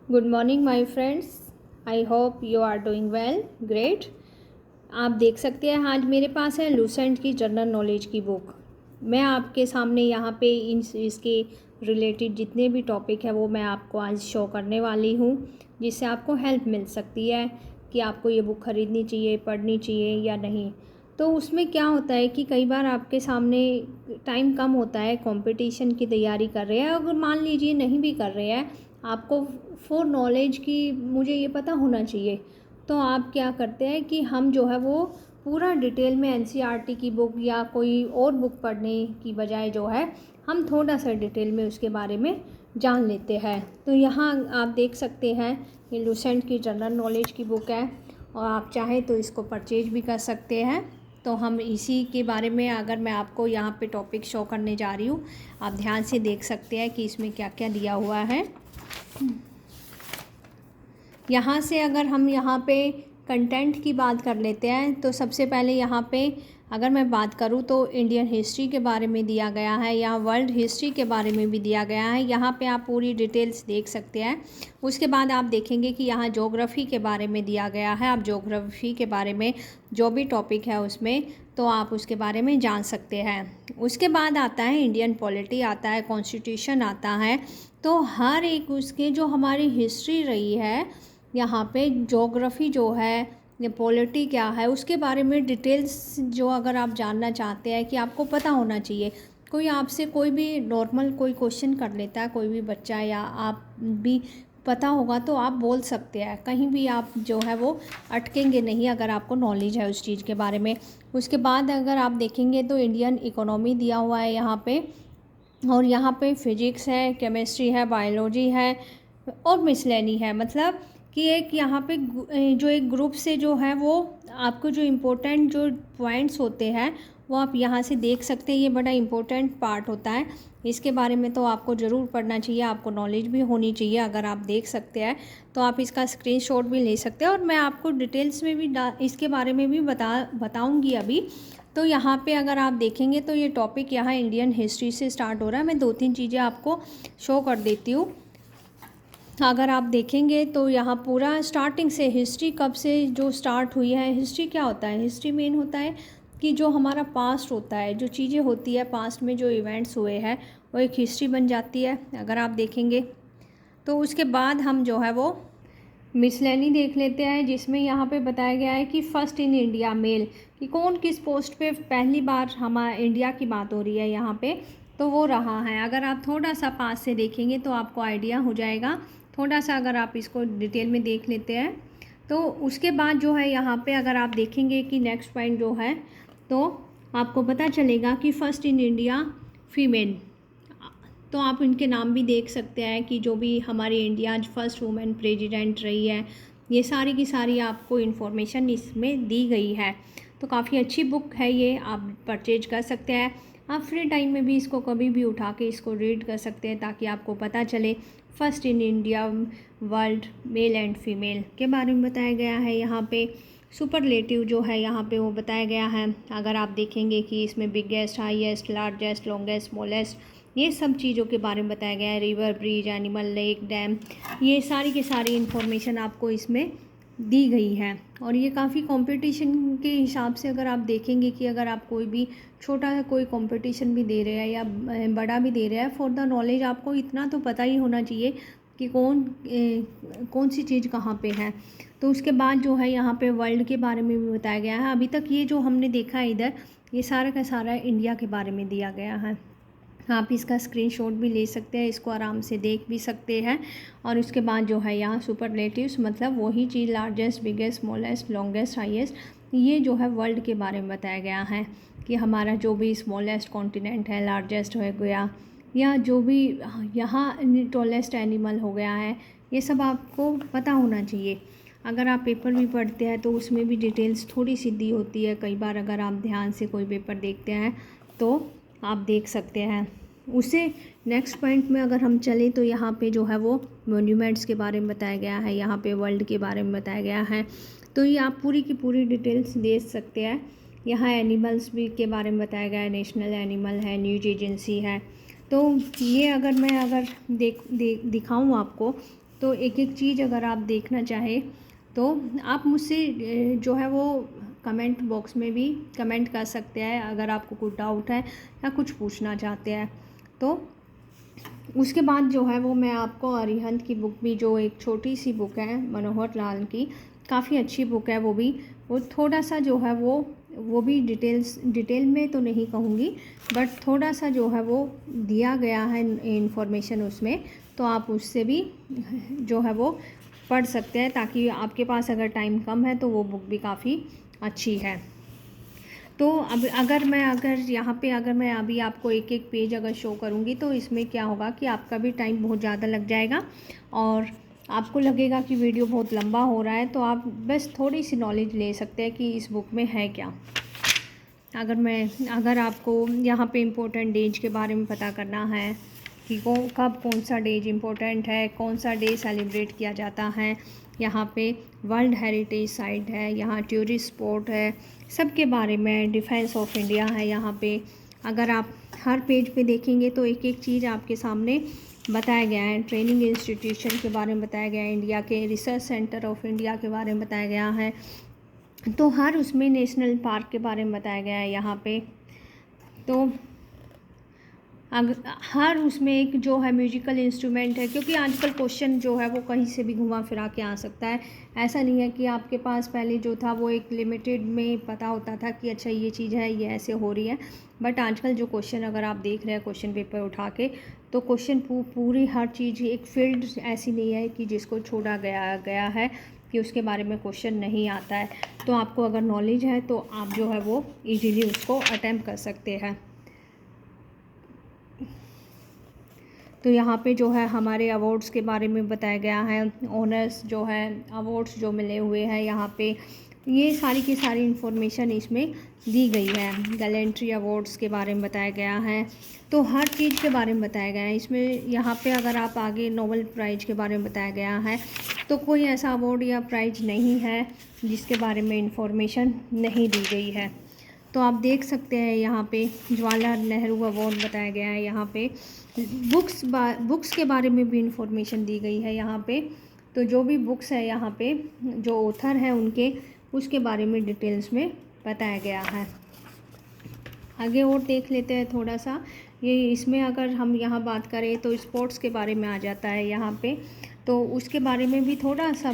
Good morning my friends. I hope you are doing well. Great. आप देख सकते हैं आज मेरे पास है लूसेंट की जनरल नॉलेज की बुक। मैं आपके सामने यहाँ पे इसके रिलेटेड जितने भी टॉपिक है वो मैं आपको आज शो करने वाली हूँ, जिससे आपको हेल्प मिल सकती है कि आपको ये बुक ख़रीदनी चाहिए, पढ़नी चाहिए या नहीं। तो उसमें क्या होता है कि कई बार आपके सामने टाइम कम होता है, कंपटीशन की तैयारी कर रहे हैं, अगर मान लीजिए नहीं भी कर रहे हैं, आपको फॉर नॉलेज की मुझे ये पता होना चाहिए, तो आप क्या करते हैं कि हम जो है वो पूरा डिटेल में एनसीईआरटी की बुक या कोई और बुक पढ़ने की बजाय जो है हम थोड़ा सा डिटेल में उसके बारे में जान लेते हैं। तो यहाँ आप देख सकते हैं ये लूसेंट की जनरल नॉलेज की बुक है और आप चाहें तो इसको परचेज भी कर सकते हैं। तो हम इसी के बारे में अगर मैं आपको यहाँ पे टॉपिक शो करने जा रही हूँ, आप ध्यान से देख सकते हैं कि इसमें क्या क्या दिया हुआ है। यहाँ से अगर हम यहाँ पे कंटेंट की बात कर लेते हैं तो सबसे पहले यहाँ पे अगर मैं बात करूँ तो इंडियन हिस्ट्री के बारे में दिया गया है, यहाँ वर्ल्ड हिस्ट्री के बारे में भी दिया गया है। यहाँ पे आप पूरी डिटेल्स देख सकते हैं। उसके बाद आप देखेंगे कि यहाँ ज्योग्राफी के बारे में दिया गया है। आप ज्योग्राफी के बारे में जो भी टॉपिक है उसमें तो आप उसके बारे में जान सकते हैं। उसके बाद आता है इंडियन पॉलिटी, आता है कॉन्स्टिट्यूशन आता है। तो हर एक उसके जो हमारी हिस्ट्री रही है, यहाँ पे ज्योग्राफी जो है या पॉलिटी क्या है उसके बारे में डिटेल्स जो अगर आप जानना चाहते हैं कि आपको पता होना चाहिए। कोई आपसे कोई भी नॉर्मल कोई क्वेश्चन कर लेता है, कोई भी बच्चा या आप भी, पता होगा तो आप बोल सकते हैं, कहीं भी आप जो है वो अटकेंगे नहीं अगर आपको नॉलेज है उस चीज़ के बारे में। उसके बाद अगर आप देखेंगे तो इंडियन इकोनॉमी दिया हुआ है यहाँ पे, और यहाँ पे फिजिक्स है, केमिस्ट्री है, बायोलॉजी है और मिसलेनी है। मतलब कि एक यहाँ पे जो एक ग्रुप से जो है वो आपको जो इम्पोर्टेंट जो पॉइंट्स होते हैं वो आप यहाँ से देख सकते हैं। ये बड़ा इम्पोर्टेंट पार्ट होता है, इसके बारे में तो आपको ज़रूर पढ़ना चाहिए, आपको नॉलेज भी होनी चाहिए। अगर आप देख सकते हैं तो आप इसका स्क्रीनशॉट भी ले सकते हैं और मैं आपको डिटेल्स में भी इसके बारे में भी बताऊँगी अभी। तो यहाँ पे अगर आप देखेंगे तो ये टॉपिक यहाँ इंडियन हिस्ट्री से स्टार्ट हो रहा है। मैं दो तीन चीज़ें आपको शो कर देती हूँ। अगर आप देखेंगे तो यहाँ पूरा स्टार्टिंग से हिस्ट्री कब से जो स्टार्ट हुई है। हिस्ट्री क्या होता है? हिस्ट्री मेन होता है कि जो हमारा पास्ट होता है, जो चीज़ें होती है पास्ट में, जो इवेंट्स हुए हैं वो एक हिस्ट्री बन जाती है अगर आप देखेंगे। तो उसके बाद हम जो है वो मिसलेनी देख लेते हैं, जिसमें यहाँ पे बताया गया है कि फ़र्स्ट इन इंडिया मेल, कि कौन किस पोस्ट पे पहली बार हमारा इंडिया की बात हो रही है यहाँ पे, तो वो रहा है। अगर आप थोड़ा सा पास से देखेंगे तो आपको आइडिया हो जाएगा। थोड़ा सा अगर आप इसको डिटेल में देख लेते हैं तो उसके बाद जो है यहाँ पे अगर आप देखेंगे कि नेक्स्ट पॉइंट जो है तो आपको पता चलेगा कि फ़र्स्ट इन इंडिया फीमेल। तो आप इनके नाम भी देख सकते हैं कि जो भी हमारी इंडिया फर्स्ट वुमेन प्रेसिडेंट रही है, ये सारी की सारी आपको इन्फॉर्मेशन इसमें दी गई है। तो काफ़ी अच्छी बुक है ये, आप परचेज कर सकते हैं। आप फ्री टाइम में भी इसको कभी भी उठा के इसको रीड कर सकते हैं ताकि आपको पता चले first in India world male and female के बारे में बताया गया है। यहाँ पे सुपरलेटिव जो है यहाँ पे वो बताया गया है। अगर आप देखेंगे कि इसमें biggest, highest, largest, longest, smallest, ये सब चीज़ों के बारे में बताया गया है। River, bridge, animal, lake, dam, ये सारी की सारी इन्फॉर्मेशन आपको इसमें दी गई है। और ये काफ़ी कंपटीशन के हिसाब से अगर आप देखेंगे कि अगर आप कोई भी छोटा सा कोई कंपटीशन भी दे रहे हैं या बड़ा भी दे रहे हैं, फॉर द नॉलेज आपको इतना तो पता ही होना चाहिए कि कौन सी चीज़ कहाँ पे है। तो उसके बाद जो है यहाँ पे वर्ल्ड के बारे में भी बताया गया है। अभी तक ये जो हमने देखा है इधर, ये सारा का सारा इंडिया के बारे में दिया गया है। आप इसका स्क्रीनशॉट भी ले सकते हैं, इसको आराम से देख भी सकते हैं। और उसके बाद जो है यहाँ सुपरलेटिव्स, मतलब वही चीज़ largest, biggest, smallest, longest, highest, ये जो है वर्ल्ड के बारे में बताया गया है कि हमारा जो भी स्मॉलेस्ट कॉन्टिनेंट है, लार्जेस्ट हो गया, या जो भी यहाँ टॉलेस्ट एनिमल हो गया है, ये सब आपको पता होना चाहिए। अगर आप पेपर भी पढ़ते हैं तो उसमें भी डिटेल्स थोड़ी सी दी होती है। कई बार अगर आप ध्यान से कोई पेपर देखते हैं तो आप देख सकते हैं। उसे नेक्स्ट पॉइंट में अगर हम चलें तो यहाँ पे जो है वो मोन्यूमेंट्स के बारे में बताया गया है, यहाँ पे वर्ल्ड के बारे में बताया गया है। तो ये आप पूरी की पूरी डिटेल्स देख सकते हैं। यहाँ एनिमल्स भी के बारे में बताया गया है, नेशनल एनिमल है, न्यूज एजेंसी है। तो ये अगर मैं दिखाऊँ आपको तो एक एक चीज़ अगर आप देखना चाहें तो आप मुझसे जो है वो कमेंट बॉक्स में भी कमेंट कर सकते हैं, अगर आपको कोई डाउट है या कुछ पूछना चाहते हैं तो। उसके बाद जो है वो मैं आपको अरिहंत की बुक भी, जो एक छोटी सी बुक है मनोहर लाल की, काफ़ी अच्छी बुक है वो थोड़ा सा जो है वो भी डिटेल में तो नहीं कहूँगी, बट थोड़ा सा जो है वो दिया गया है इंफॉर्मेशन उसमें, तो आप उससे भी जो है वो पढ़ सकते हैं, ताकि आपके पास अगर टाइम कम है तो वो बुक भी काफ़ी अच्छी है। तो अब अगर यहाँ पे अगर मैं अभी आपको एक एक पेज अगर शो करूँगी तो इसमें क्या होगा कि आपका भी टाइम बहुत ज़्यादा लग जाएगा और आपको लगेगा कि वीडियो बहुत लंबा हो रहा है, तो आप बस थोड़ी सी नॉलेज ले सकते हैं कि इस बुक में है क्या। अगर आपको यहाँ पे इम्पोर्टेंट डेज के बारे में पता करना है कि कब कौन सा डेज इम्पोर्टेंट है, कौन सा डे सेलिब्रेट किया जाता है, यहाँ पे वर्ल्ड हेरिटेज साइट है, यहाँ टूरिस्ट स्पॉट है, सब के बारे में, डिफेंस ऑफ इंडिया है यहाँ पे। अगर आप हर पेज पे देखेंगे तो एक एक चीज़ आपके सामने बताया गया है। ट्रेनिंग इंस्टीट्यूशन के बारे में बताया गया है, इंडिया के रिसर्च सेंटर ऑफ इंडिया के बारे में बताया गया है, तो हर उसमें नेशनल पार्क के बारे में बताया गया है यहाँ पे। तो हर उसमें एक जो है म्यूजिकल इंस्ट्रूमेंट है, क्योंकि आजकल क्वेश्चन जो है वो कहीं से भी घुमा फिरा के आ सकता है। ऐसा नहीं है कि आपके पास पहले जो था वो एक लिमिटेड में पता होता था कि अच्छा ये चीज़ है, ये ऐसे हो रही है, बट आजकल जो क्वेश्चन अगर आप देख रहे हैं क्वेश्चन पेपर उठा के, तो क्वेश्चन पूरी हर चीज़, एक फील्ड ऐसी नहीं है कि जिसको छोड़ा गया है कि उसके बारे में क्वेश्चन नहीं आता है। तो आपको अगर नॉलेज है तो आप जो है वो ईजीली उसको अटैम्प्ट कर सकते हैं। तो यहाँ पे जो है हमारे अवार्ड्स के बारे में बताया गया है, ऑनर्स जो है, अवार्ड्स जो मिले हुए हैं यहाँ पे, ये सारी की सारी इन्फॉर्मेशन इसमें दी गई है। गैलेंट्री अवार्ड्स के बारे में बताया गया है, तो हर चीज़ के बारे में बताया गया है इसमें। यहाँ पे अगर आप आगे नोबेल प्राइज़ के बारे में बताया गया है, तो कोई ऐसा अवार्ड या प्राइज़ नहीं है जिसके बारे में इंफॉर्मेशन नहीं दी गई है। तो आप देख सकते हैं यहाँ पे जवाहरलाल नेहरू अवार्ड बताया गया है, यहाँ पे बुक्स के बारे में भी इंफॉर्मेशन दी गई है यहाँ पे। तो जो भी बुक्स है यहाँ पे, जो ऑथर हैं उनके, उसके बारे में डिटेल्स में बताया गया है। आगे और देख लेते हैं थोड़ा सा। ये इसमें अगर हम यहाँ बात करें तो स्पोर्ट्स के बारे में आ जाता है यहाँ पे, तो उसके बारे में भी थोड़ा सा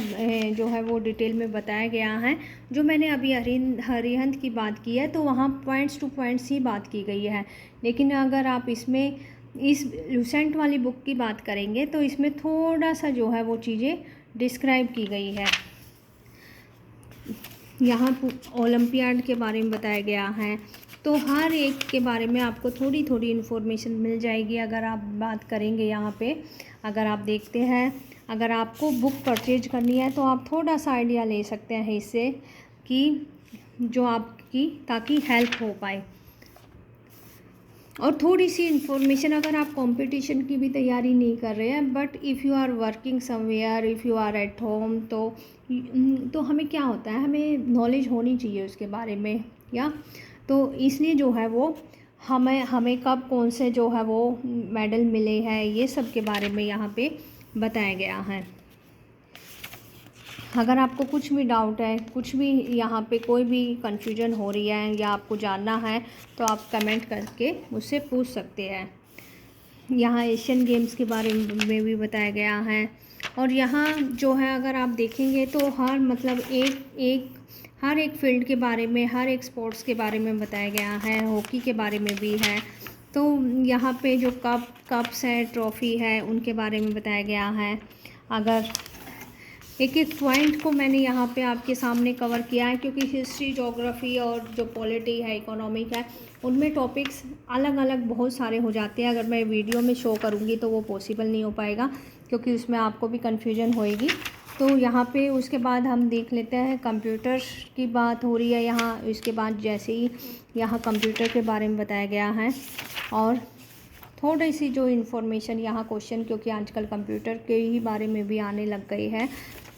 जो है वो डिटेल में बताया गया है। जो मैंने अभी अरिहंत की बात की है तो वहाँ पॉइंट्स टू पॉइंट्स ही बात की गई है, लेकिन अगर आप इसमें इस लुसेंट वाली बुक की बात करेंगे तो इसमें थोड़ा सा जो है वो चीज़ें डिस्क्राइब की गई है। यहाँ ओलंपियाड के बारे में बताया गया है, तो हर एक के बारे में आपको थोड़ी थोड़ी इन्फॉर्मेशन मिल जाएगी अगर आप बात करेंगे यहाँ पे। अगर आप देखते हैं, अगर आपको बुक परचेज करनी है तो आप थोड़ा सा आइडिया ले सकते हैं इससे, कि जो आपकी ताकि हेल्प हो पाए। और थोड़ी सी इन्फॉर्मेशन, अगर आप कंपटीशन की भी तैयारी नहीं कर रहे हैं, but if you are working somewhere, if you are at home, तो हमें क्या होता है, हमें नॉलेज होनी चाहिए उसके बारे में, या तो इसलिए जो है वो हमें कब कौन से जो है वो मेडल मिले हैं, ये सब के बारे में यहाँ पे बताया गया है। अगर आपको कुछ भी डाउट है, कुछ भी यहाँ पे कोई भी कन्फ्यूजन हो रही है या आपको जानना है, तो आप कमेंट करके मुझसे पूछ सकते हैं। यहाँ एशियन गेम्स के बारे में भी बताया गया है। और यहाँ जो है अगर आप देखेंगे तो हर एक फील्ड के बारे में, हर एक स्पोर्ट्स के बारे में बताया गया है। हॉकी के बारे में भी है, तो यहाँ पे जो कप्स है, ट्रॉफ़ी है, उनके बारे में बताया गया है। अगर एक एक पॉइंट को मैंने यहाँ पे आपके सामने कवर किया है, क्योंकि हिस्ट्री, ज्योग्राफी और जो पॉलिटी है, इकोनॉमिक है, उनमें टॉपिक्स अलग अलग बहुत सारे हो जाते हैं। अगर मैं वीडियो में शो करूँगी तो वो पॉसिबल नहीं हो पाएगा, क्योंकि उसमें आपको भी कन्फ्यूजन होएगी। तो यहाँ पे उसके बाद हम देख लेते हैं, कंप्यूटर की बात हो रही है यहाँ। इसके बाद जैसे ही यहाँ कंप्यूटर के बारे में बताया गया है, और थोड़ी सी जो इन्फॉर्मेशन यहाँ क्वेश्चन, क्योंकि आजकल कंप्यूटर के ही बारे में भी आने लग गए हैं,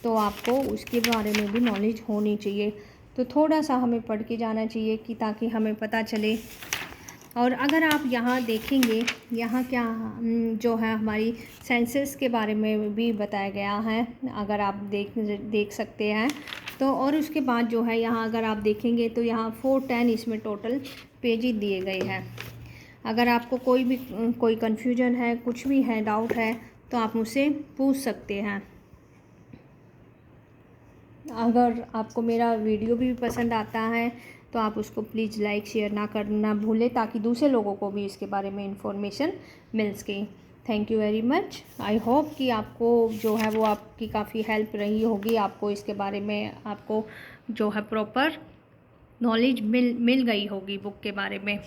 तो आपको उसके बारे में भी नॉलेज होनी चाहिए। तो थोड़ा सा हमें पढ़ के जाना चाहिए कि ताकि हमें पता चले। और अगर आप यहाँ देखेंगे, यहाँ क्या जो है हमारी सेंसस के बारे में भी बताया गया है, अगर आप देख सकते हैं तो। और उसके बाद जो है यहाँ अगर आप देखेंगे तो यहाँ 410 इसमें टोटल पेजेस दिए गए हैं। अगर आपको कोई कन्फ्यूजन है, कुछ भी है, डाउट है, तो आप मुझसे पूछ सकते हैं। अगर आपको मेरा वीडियो भी पसंद आता है तो आप उसको प्लीज़ लाइक शेयर ना करना भूलें, ताकि दूसरे लोगों को भी इसके बारे में इंफॉर्मेशन मिल सके। Thank you very much. I hope कि आपको जो है वो आपकी काफ़ी हेल्प रही होगी, आपको इसके बारे में आपको जो है प्रॉपर नॉलेज मिल गई होगी बुक के बारे में।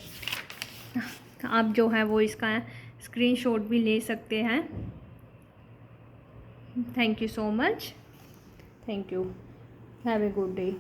आप जो है वो इसका स्क्रीनशॉट भी ले सकते हैं। Thank you so much. Thank you. Have a good day.